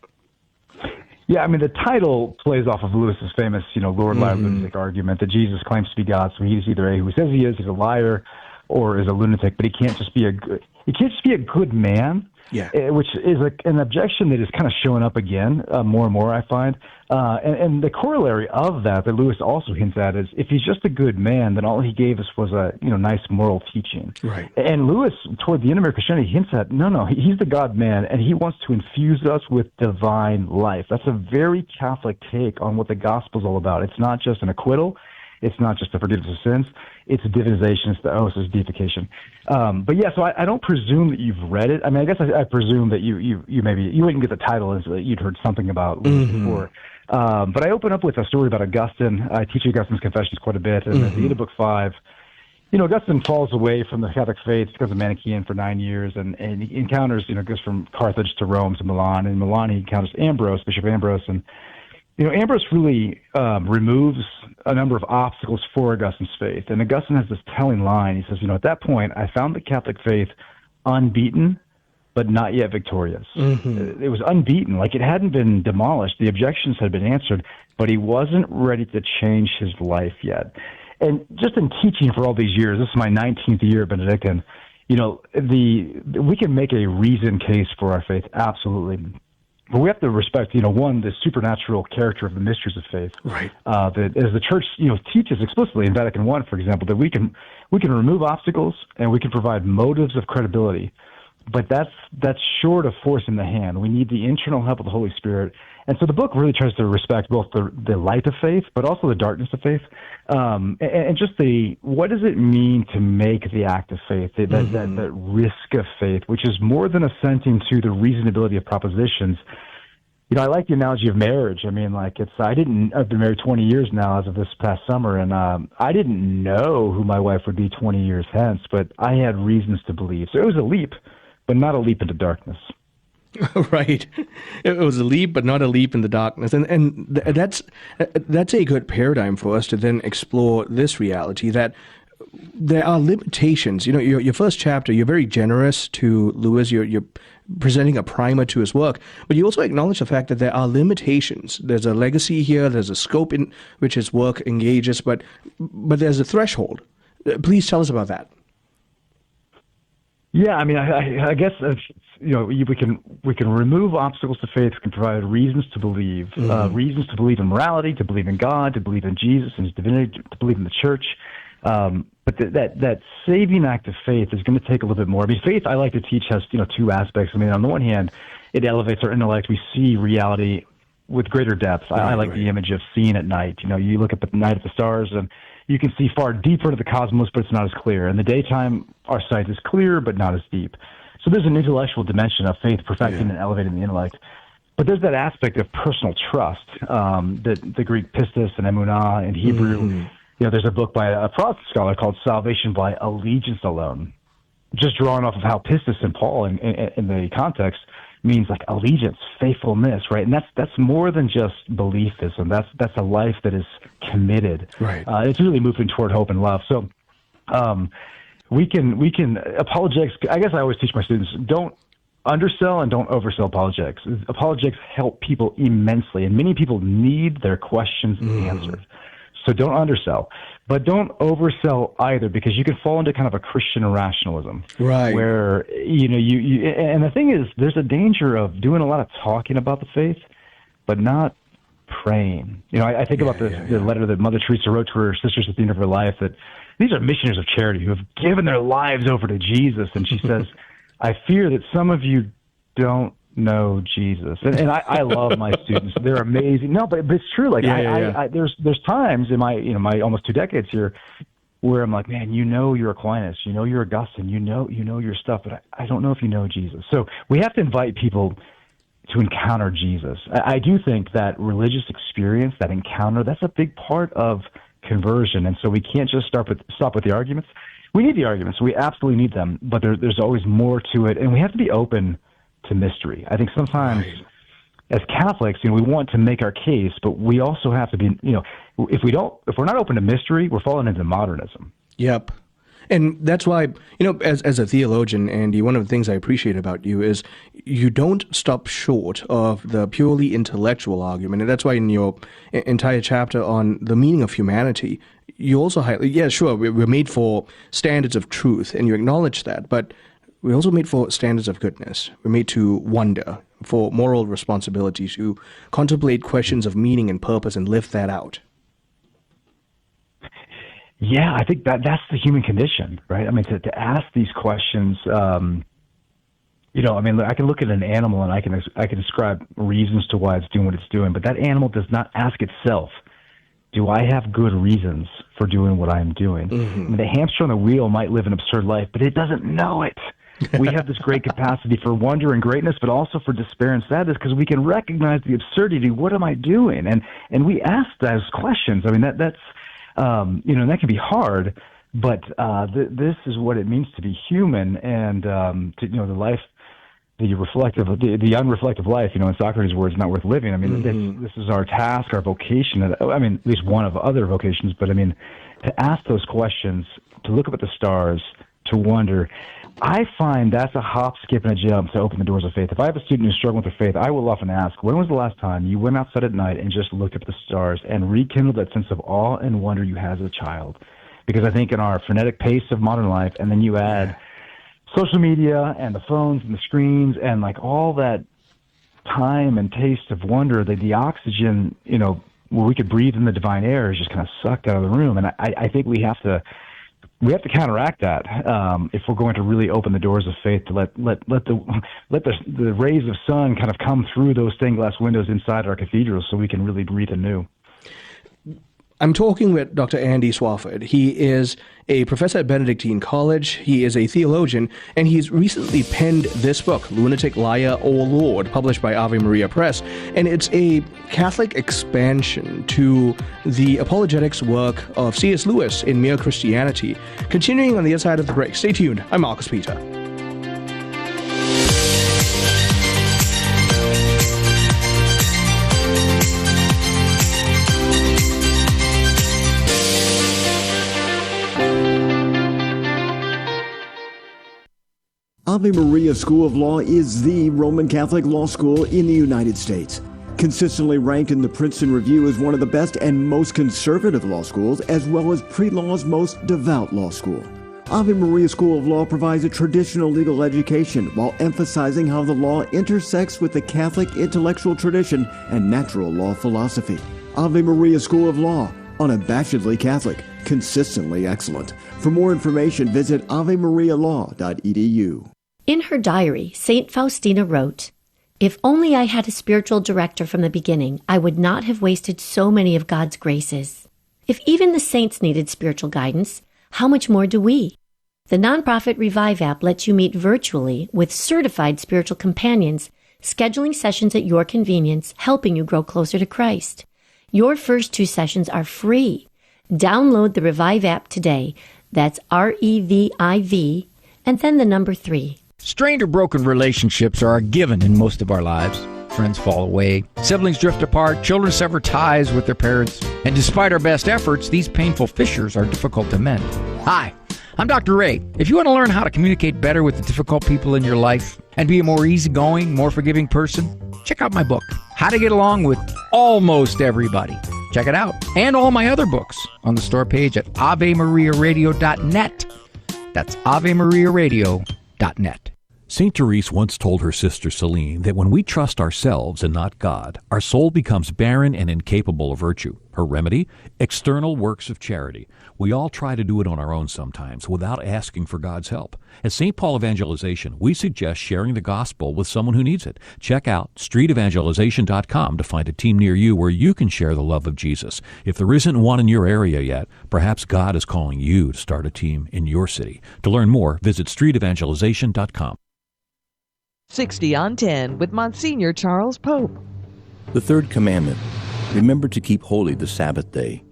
Yeah, I mean, the title plays off of Lewis's famous, Lord, liar, lunatic argument that Jesus claims to be God, so he's either who says he is, he's a liar, or is a lunatic, but he can't just be a good man. Yeah, which is an objection that is kind of showing up again more and more, I find. And the corollary of that Lewis also hints at is, if he's just a good man, then all he gave us was a nice moral teaching. Right. And Lewis, toward the end of Mere Christianity, hints at no, he's the God man, and he wants to infuse us with divine life. That's a very Catholic take on what the gospel's all about. It's not just an acquittal. It's not just the forgiveness of sins. It's divinization. It's the it's deification. But yeah, so I don't presume that you've read it. I mean, I guess I presume that you maybe you wouldn't get the title as you'd heard something about Lewis before. But I open up with a story about Augustine. I teach Augustine's Confessions quite a bit, and at the end of Book 5, Augustine falls away from the Catholic faith because of Manichaean for 9 years, and he encounters, goes from Carthage to Rome to Milan. In Milan, he encounters Bishop Ambrose, and Ambrose really removes a number of obstacles for Augustine's faith. And Augustine has this telling line. He says, at that point, I found the Catholic faith unbeaten, but not yet victorious. Mm-hmm. It was unbeaten. Like, it hadn't been demolished. The objections had been answered, but he wasn't ready to change his life yet. And just in teaching for all these years, this is my 19th year Benedictine, we can make a reasoned case for our faith, absolutely. But we have to respect, one, the supernatural character of the mysteries of faith. Right. That as the Church, teaches explicitly in Vatican I, for example, that we can remove obstacles and we can provide motives of credibility. But that's short of forcing the hand. We need the internal help of the Holy Spirit. And so the book really tries to respect both the light of faith, but also the darkness of faith. And just what does it mean to make the act of faith, that risk of faith, which is more than assenting to the reasonability of propositions. I like the analogy of marriage. I mean, I've been married 20 years now as of this past summer, and I didn't know who my wife would be 20 years hence, but I had reasons to believe. So it was a leap, but not a leap into darkness. Right. It was a leap, but not a leap in the darkness. And that's a good paradigm for us to then explore this reality that there are limitations. Your first chapter, you're very generous to Lewis. You're presenting a primer to his work, but you also acknowledge the fact that there are limitations. There's a legacy here. There's a scope in which his work engages, but there's a threshold. Please tell us about that. Yeah, I mean, I guess we can remove obstacles to faith. We can provide reasons to believe, reasons to believe in morality, to believe in God, to believe in Jesus and His divinity, to believe in the Church. But that saving act of faith is going to take a little bit more. I mean, faith, I like to teach, has two aspects. I mean, on the one hand, it elevates our intellect. We see reality with greater depth. I like the image of seeing at night. You look at the night at the stars and you can see far deeper into the cosmos, but it's not as clear. In the daytime, our sight is clear, but not as deep. So there's an intellectual dimension of faith perfecting and elevating the intellect. But there's that aspect of personal trust, the Greek pistis and emunah in Hebrew. Mm-hmm. There's a book by a Protestant scholar called Salvation by Allegiance Alone, just drawing off of how pistis in Paul in the context means like allegiance, faithfulness, right? And that's more than just beliefism. That's a life that is committed. Right. It's really moving toward hope and love. So we can apologetics. I guess I always teach my students, don't undersell and don't oversell apologetics. Apologetics help people immensely, and many people need their questions answered. So don't undersell, but don't oversell either, because you can fall into kind of a Christian rationalism, right? Where you and the thing is, there's a danger of doing a lot of talking about the faith, but not praying. I think about the letter that Mother Teresa wrote to her sisters at the end of her life. That these are missionaries of charity who have given their lives over to Jesus, and she says, "I fear that some of you don't know Jesus." And I love my students. They're amazing. No, but it's true. Like there's times in my almost 2 decades here where I'm like, man, you're Aquinas, you're Augustine, you know your stuff, but I don't know if you know Jesus. So we have to invite people to encounter Jesus. I do think that religious experience, that encounter, that's a big part of conversion. And so we can't just stop with the arguments. We need the arguments. We absolutely need them, but there's always more to it, and we have to be open to mystery. I think sometimes as Catholics, we want to make our case, but we also have to be, if we're not open to mystery, we're falling into modernism. Yep. And that's why, as a theologian, Andy, one of the things I appreciate about you is you don't stop short of the purely intellectual argument. And that's why in your entire chapter on the meaning of humanity, you also highlight, sure, we're made for standards of truth, and you acknowledge that, but we're also made for standards of goodness. We're made to wonder, for moral responsibility, to contemplate questions of meaning and purpose and live that out. Yeah, I think that's the human condition, right? I mean, to ask these questions, I can look at an animal and I can describe reasons to why it's doing what it's doing, but that animal does not ask itself, do I have good reasons for doing what I'm doing? Mm-hmm. I mean, the hamster on the wheel might live an absurd life, but it doesn't know it. We have this great capacity for wonder and greatness, but also for despair and sadness, because we can recognize the absurdity. What am I doing? And we ask those questions. I mean, that's that can be hard, but this is what it means to be human, and the life, the unreflective life. In Socrates' words, not worth living. I mean, this is our task, our vocation. I mean, at least one of other vocations. But I mean, to ask those questions, to look up at the stars, to wonder. I find that's a hop, skip, and a jump to open the doors of faith. If I have a student who's struggling with their faith, I will often ask, when was the last time you went outside at night and just looked up at the stars and rekindled that sense of awe and wonder you had as a child? Because I think in our frenetic pace of modern life, and then you add social media and the phones and the screens and like all that time and taste of wonder, the oxygen, where we could breathe in the divine air is just kind of sucked out of the room. And I think we have to counteract that if we're going to really open the doors of faith, to let the rays of sun kind of come through those stained glass windows inside our cathedrals so we can really breathe anew. I'm talking with Dr. Andy Swafford. He is a professor at Benedictine College. He is a theologian, and he's recently penned this book, Lunatic, Liar, or Lord, published by Ave Maria Press. And it's a Catholic expansion to the apologetics work of C.S. Lewis in Mere Christianity. Continuing on the other side of the break. Stay tuned. I'm Marcus Peter. Ave Maria School of Law is the Roman Catholic law school in the United States. Consistently ranked in the Princeton Review as one of the best and most conservative law schools, as well as pre-law's most devout law school. Ave Maria School of Law provides a traditional legal education while emphasizing how the law intersects with the Catholic intellectual tradition and natural law philosophy. Ave Maria School of Law, unabashedly Catholic, consistently excellent. For more information, visit avemarialaw.edu. In her diary, St. Faustina wrote, "If only I had a spiritual director from the beginning, I would not have wasted so many of God's graces. If even the saints needed spiritual guidance, how much more do we?" The nonprofit Revive app lets you meet virtually with certified spiritual companions, scheduling sessions at your convenience, helping you grow closer to Christ. Your first 2 sessions are free. Download the Revive app today. That's REVIV, and then the number 3. Strained or broken relationships are a given in most of our lives. Friends fall away, siblings drift apart, children sever ties with their parents, and despite our best efforts, these painful fissures are difficult to mend. Hi, I'm Dr. Ray. If you want to learn how to communicate better with the difficult people in your life and be a more easygoing, more forgiving person, check out my book, How to Get Along with Almost Everybody. Check it out, and all my other books on the store page at AveMariaRadio.net. That's AveMariaRadio.net. St. Therese once told her sister Celine that when we trust ourselves and not God, our soul becomes barren and incapable of virtue. Her remedy? External works of charity. We all try to do it on our own sometimes without asking for God's help. At St. Paul Evangelization, we suggest sharing the gospel with someone who needs it. Check out streetevangelization.com to find a team near you where you can share the love of Jesus. If there isn't one in your area yet, perhaps God is calling you to start a team in your city. To learn more, visit streetevangelization.com. 60 on 10 with Monsignor Charles Pope. The third commandment, remember to keep holy the Sabbath day.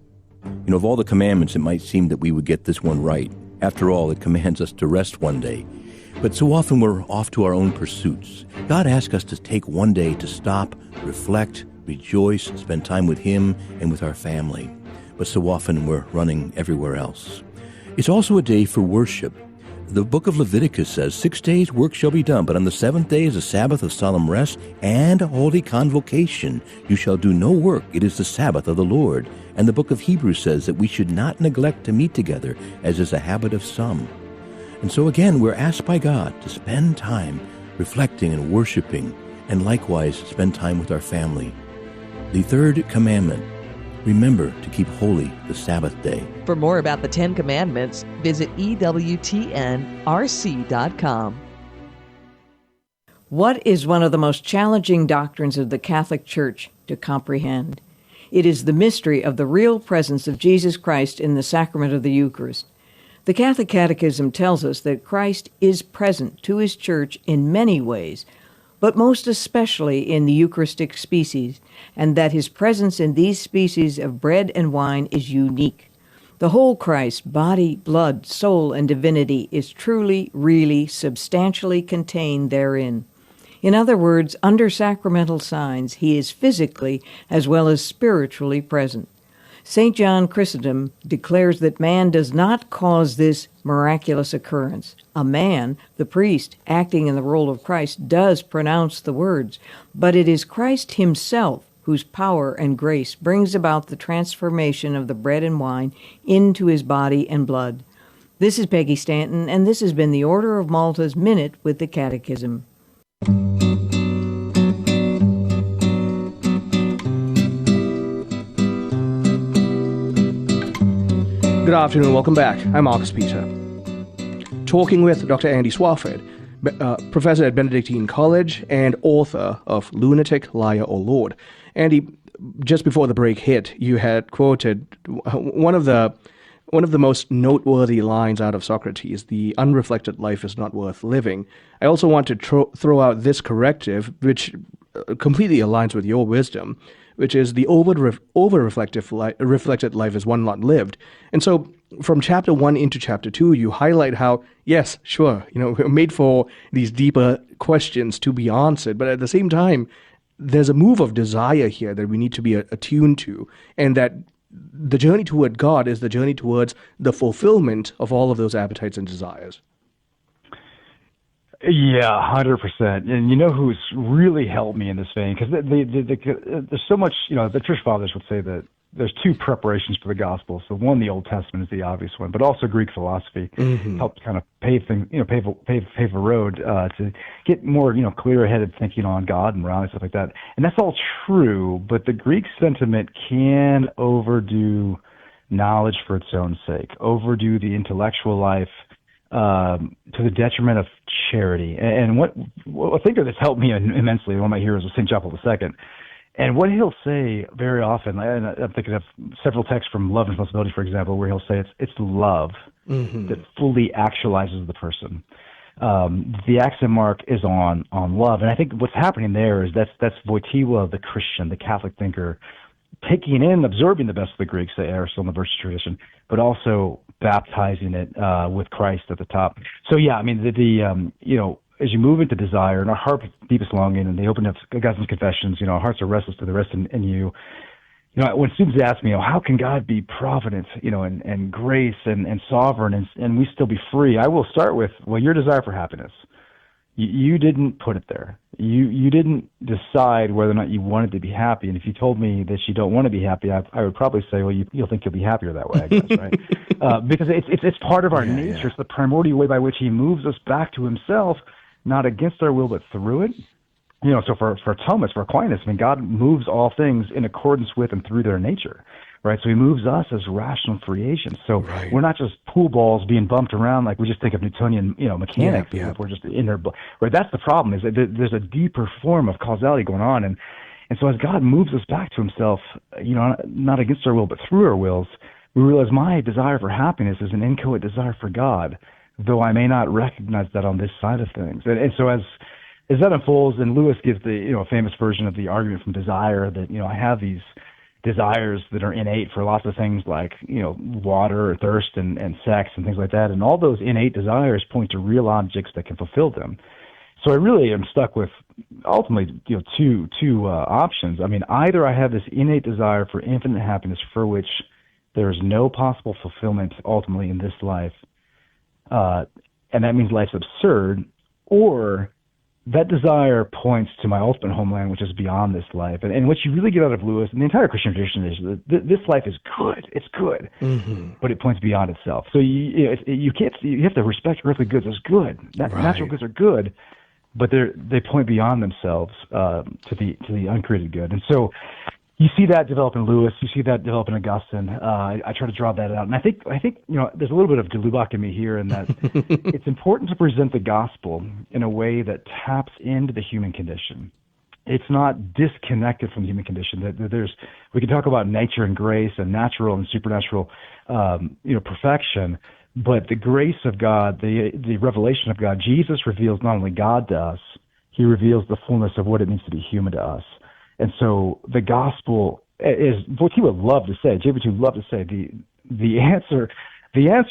Of all the commandments, it might seem that we would get this one right. After all, it commands us to rest one day. But so often we're off to our own pursuits. God asks us to take one day to stop, reflect, rejoice, spend time with Him and with our family. But so often we're running everywhere else. It's also a day for worship. The book of Leviticus says, 6 days work shall be done, but on the 7th day is a Sabbath of solemn rest and a holy convocation. You shall do no work. It is the Sabbath of the Lord. And the book of Hebrews says that we should not neglect to meet together, as is a habit of some. And so again, we're asked by God to spend time reflecting and worshiping, and likewise spend time with our family. The third commandment, remember to keep holy the Sabbath day. For more about the 10 Commandments, visit EWTNRC.com. What is one of the most challenging doctrines of the Catholic Church to comprehend? It is the mystery of the real presence of Jesus Christ in the sacrament of the Eucharist. The Catholic Catechism tells us that Christ is present to His Church in many ways, but most especially in the Eucharistic species, and that His presence in these species of bread and wine is unique. The whole Christ, body, blood, soul, and divinity, is truly, really, substantially contained therein. In other words, under sacramental signs, He is physically as well as spiritually present. St. John Chrysostom declares that man does not cause this miraculous occurrence. A man, the priest, acting in the role of Christ, does pronounce the words, but it is Christ himself whose power and grace brings about the transformation of the bread and wine into his body and blood. This is Peggy Stanton, and this has been the Order of Malta's Minute with the Catechism. Good afternoon, welcome back. I'm Marcus Peter. Talking with Dr. Andy Swafford, professor at Benedictine College and author of Lunatic, Liar, or Lord. Andy, just before the break hit, you had quoted one of the most noteworthy lines out of Socrates: "The unreflected life is not worth living." I also want to throw out this corrective, which completely aligns with your wisdom, which is the reflected life is one not lived. And so from chapter 1 into chapter 2, you highlight how, yes, sure, we're made for these deeper questions to be answered, but at the same time, there's a move of desire here that we need to be attuned to, and that the journey toward God is the journey towards the fulfillment of all of those appetites and desires. Yeah, 100%. And you know who's really helped me in this vein? Because there's so much, the church fathers would say that there's two preparations for the gospel. So one, the Old Testament is the obvious one, but also Greek philosophy helped kind of pave a road to get more, clear-headed thinking on God and morality, stuff like that. And that's all true, but the Greek sentiment can overdo knowledge for its own sake, overdo the intellectual life, to the detriment of charity. And what a thinker that's helped me immensely, one of my heroes was St. John Paul II. And what he'll say very often, and I'm thinking of several texts from Love and Responsibility, for example, where he'll say it's love that fully actualizes the person. The accent mark is on love. And I think what's happening there is that's Wojtyła, the Christian, the Catholic thinker, taking in, absorbing the best of the Greeks, the Aristotle and the virtue tradition, but also baptizing it with Christ at the top. So yeah, I mean, as you move into desire and our heart's deepest longing, and they open up Augustine's Confessions, our hearts are restless to the rest in you. When students ask me, how can God be provident, and grace and sovereign, and we still be free? I will start with, your desire for happiness. You didn't put it there. You didn't decide whether or not you wanted to be happy. And if you told me that you don't want to be happy, I would probably say, you'll think you'll be happier that way, I guess, right? Because it's part of our nature. Yeah. It's the primordial way by which he moves us back to himself, not against our will, but through it. So for Thomas, for Aquinas, God moves all things in accordance with and through their nature. Right, so he moves us as rational creations. So we're not just pool balls being bumped around like we just think of Newtonian, mechanics. Yeah, yeah. We're just in there. Right, that's the problem. Is that there's a deeper form of causality going on, and so as God moves us back to Himself, not against our will but through our wills, we realize my desire for happiness is an inchoate desire for God, though I may not recognize that on this side of things. And so as that unfolds, and Lewis gives the famous version of the argument from desire that I have these desires that are innate for lots of things like, water or thirst and sex and things like that. And all those innate desires point to real objects that can fulfill them. So I really am stuck with ultimately, two options. I mean, either I have this innate desire for infinite happiness for which there is no possible fulfillment ultimately in this life, and that means life's absurd, or that desire points to my ultimate homeland, which is beyond this life. And what you really get out of Lewis and the entire Christian tradition is that this life is good. It's good, but it points beyond itself. So you have to respect earthly goods as good. Natural goods are good, but they point beyond themselves to the uncreated good. And so you see that develop in Lewis. You see that develop in Augustine. I try to draw that out, and I think there's a little bit of de Lubac in me here, in that it's important to present the gospel in a way that taps into the human condition. It's not disconnected from the human condition. We can talk about nature and grace and natural and supernatural, perfection, but the grace of God, the revelation of God, Jesus reveals not only God to us, He reveals the fullness of what it means to be human to us. And so the gospel is what he would love to say. JP would love to say the answer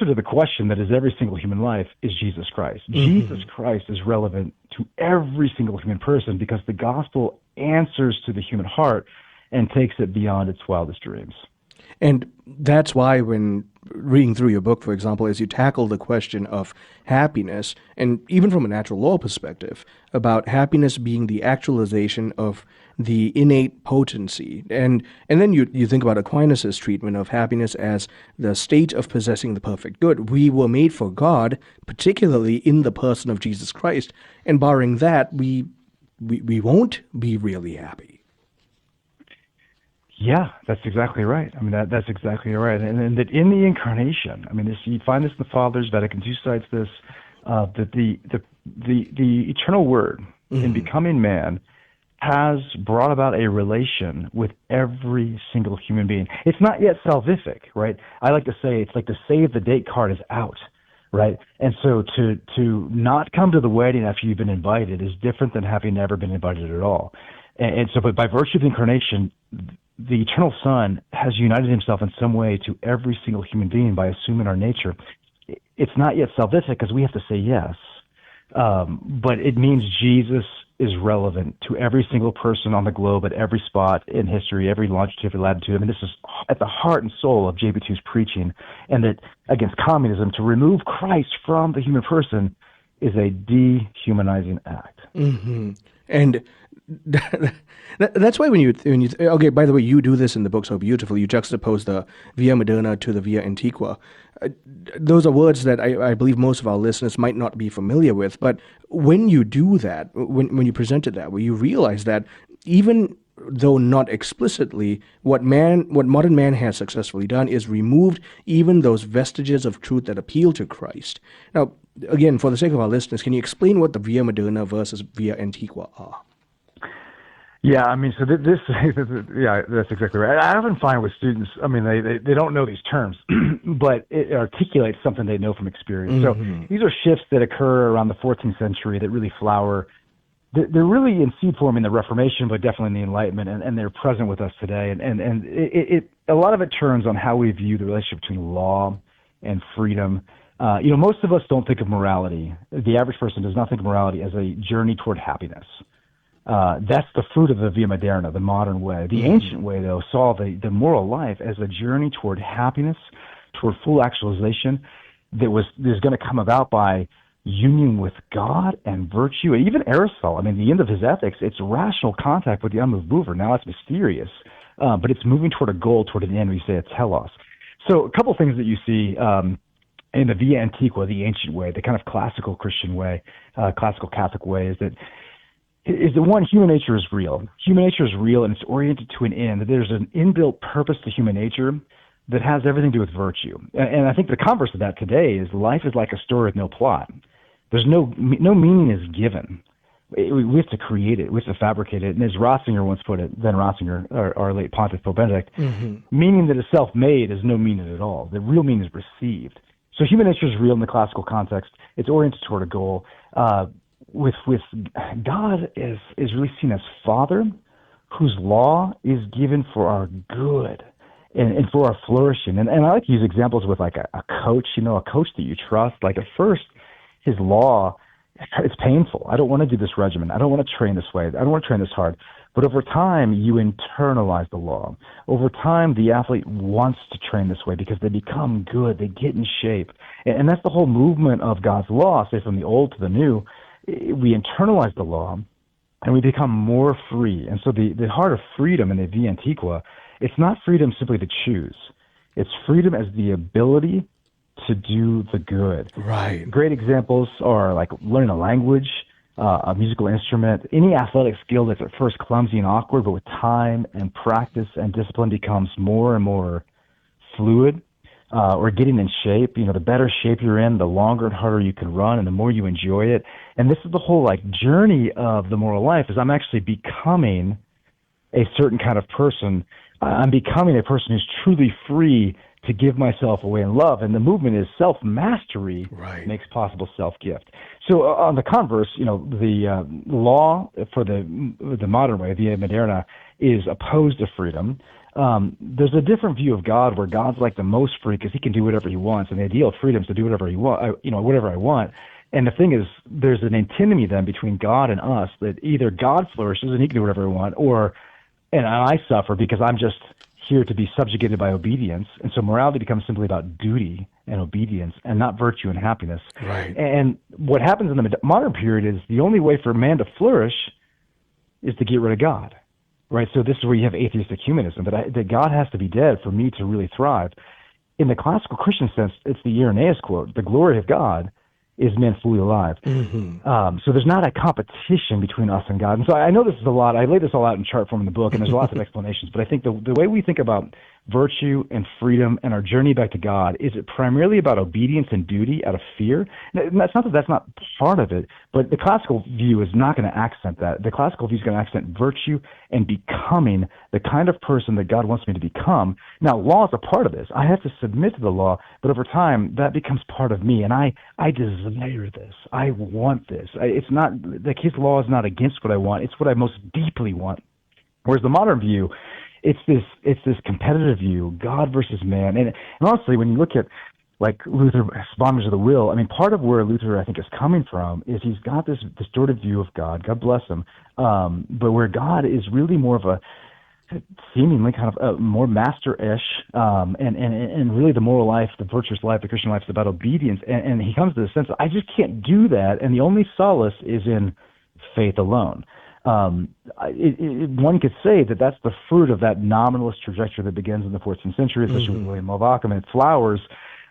to the question that is every single human life is Jesus Christ. Jesus Christ is relevant to every single human person because the gospel answers to the human heart and takes it beyond its wildest dreams. And that's why when reading through your book, for example, as you tackle the question of happiness, and even from a natural law perspective, about happiness being the actualization of the innate potency. And then you think about Aquinas' treatment of happiness as the state of possessing the perfect good. We were made for God, particularly in the person of Jesus Christ, and barring that, we won't be really happy. Yeah, that's exactly right. I mean, that's exactly right. And that in the incarnation, I mean, you find this in the Fathers, Vatican II cites this, that the eternal Word in becoming man has brought about a relation with every single human being. It's not yet salvific, right? I like to say it's like the save the date card is out, right? And so to not come to the wedding after you've been invited is different than having never been invited at all. And so, but by virtue of the incarnation, the eternal Son has united himself in some way to every single human being by assuming our nature. It's not yet salvific because we have to say yes, but it means Jesus is relevant to every single person on the globe at every spot in history, every longitude, every latitude. I mean, this is at the heart and soul of JB2's preaching, and that against communism, to remove Christ from the human person is a dehumanizing act. Mm-hmm. And that's why when you okay, by the way, you do this in the book so beautifully. You juxtapose the Via Moderna to the Via Antiqua. Those are words that I believe most of our listeners might not be familiar with. But when you do that, when you present it that way, you realize that even though not explicitly, what modern man has successfully done is removed even those vestiges of truth that appeal to Christ. Now, again, for the sake of our listeners, can you explain what the Via Moderna versus Via Antiqua are? Yeah, I mean, so this yeah, that's exactly right. I often find with students, I mean, they don't know these terms, but it articulates something they know from experience. So these are shifts that occur around the 14th century that really flower. They're really in seed form in the Reformation, but definitely in the Enlightenment, and they're present with us today. And it a lot of it turns on how we view the relationship between law and freedom. Most of us don't think of morality. The average person does not think of morality as a journey toward happiness. That's the fruit of the Via Moderna, the modern way. The ancient way, though, saw the moral life as a journey toward happiness, toward full actualization that is going to come about by union with God and virtue. Even Aristotle, I mean, the end of his ethics, it's rational contact with the unmoved mover. Now it's mysterious, but it's moving toward a goal, toward an end. We say a telos. So a couple things that you see in the Via Antiqua, the ancient way, the kind of classical Christian way, classical Catholic way, is that one, human nature is real. Human nature is real, and it's oriented to an end. There's an inbuilt purpose to human nature that has everything to do with virtue. And I think the converse of that today is life is like a story with no plot. There's no meaning is given. We have to create it. We have to fabricate it. And as Ratzinger once put it, then Ratzinger, our late Pontiff Pope Benedict, meaning that is self-made is no meaning at all. The real meaning is received. So human nature is real in the classical context. It's oriented toward a goal. With God is really seen as Father, whose law is given for our good and for our flourishing. And I like to use examples with like a coach, a coach that you trust. Like at first, his law, it's painful. I don't want to do this regimen. I don't want to train this way. I don't want to train this hard. But over time, you internalize the law. Over time, the athlete wants to train this way because they become good. They get in shape. And that's the whole movement of God's law, say from the old to the new. We internalize the law, and we become more free. And so the heart of freedom in the Via Antiqua, it's not freedom simply to choose. It's freedom as the ability to do the good. Right. Great examples are like learning a language, a musical instrument, any athletic skill that's at first clumsy and awkward, but with time and practice and discipline becomes more and more fluid. Or getting in shape. The better shape you're in, the longer and harder you can run, and the more you enjoy it. And this is the whole journey of the moral life, is I'm actually becoming a certain kind of person. I'm becoming a person who's truly free to give myself away in love. And the movement is self-mastery makes possible self-gift. So on the converse, the law for the modern way, Via Moderna, is opposed to freedom. There's a different view of God where God's like the most free because he can do whatever he wants, and the ideal of freedom is to do whatever he whatever I want. And the thing is, there's an antinomy then between God and us, that either God flourishes and he can do whatever I want, and I suffer because I'm just here to be subjugated by obedience. And so morality becomes simply about duty and obedience and not virtue and happiness. Right. And what happens in the modern period is the only way for man to flourish is to get rid of God. Right? So this is where you have atheistic humanism, that God has to be dead for me to really thrive. In the classical Christian sense, it's the Irenaeus quote, the glory of God is man fully alive. So there's not a competition between us and God. And so I know this is a lot. I lay this all out in chart form in the book, and there's lots of explanations. But I think the way we think about virtue and freedom and our journey back to God, is it primarily about obedience and duty out of fear? And that's not that that's not part of it, but the classical view is not going to accent that. The classical view is going to accent virtue and becoming the kind of person that God wants me to become. Now, law is a part of this. I have to submit to the law, but over time, that becomes part of me, and I desire this. I want this. It's not like his law is not against what I want. It's what I most deeply want. Whereas the modern view, it's this competitive view, God versus man. And honestly, when you look at like Luther, Bondage of the Will, I mean, part of where Luther, I think, is coming from is he's got this distorted view of God. God bless him. But where God is really more of a seemingly kind of a more master-ish, and really the moral life, the virtuous life, the Christian life is about obedience. And he comes to the sense that I just can't do that, and the only solace is in faith alone. One could say that that's the fruit of that nominalist trajectory that begins in the 14th century, especially with William of Ockham, and it flowers,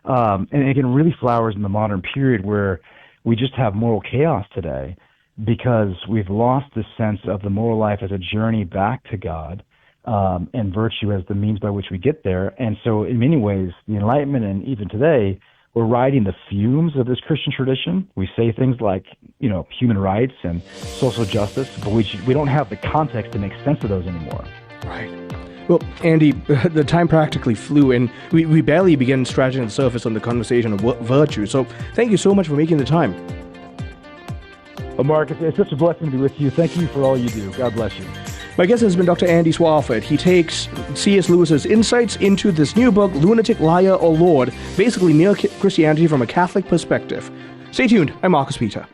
and again, really flowers in the modern period where we just have moral chaos today because we've lost the sense of the moral life as a journey back to God, and virtue as the means by which we get there. And so in many ways, the Enlightenment and even today, we're riding the fumes of this Christian tradition. We say things like, human rights and social justice, but we don't have the context to make sense of those anymore. Right. Well, Andy, the time practically flew, and we barely began scratching the surface on the conversation of virtue. So thank you so much for making the time. Well, Mark, it's such a blessing to be with you. Thank you for all you do. God bless you. My guest has been Dr. Andy Swafford. He takes C.S. Lewis's insights into this new book, Lunatic, Liar, or Lord, basically mere Christianity from a Catholic perspective. Stay tuned. I'm Marcus Peter.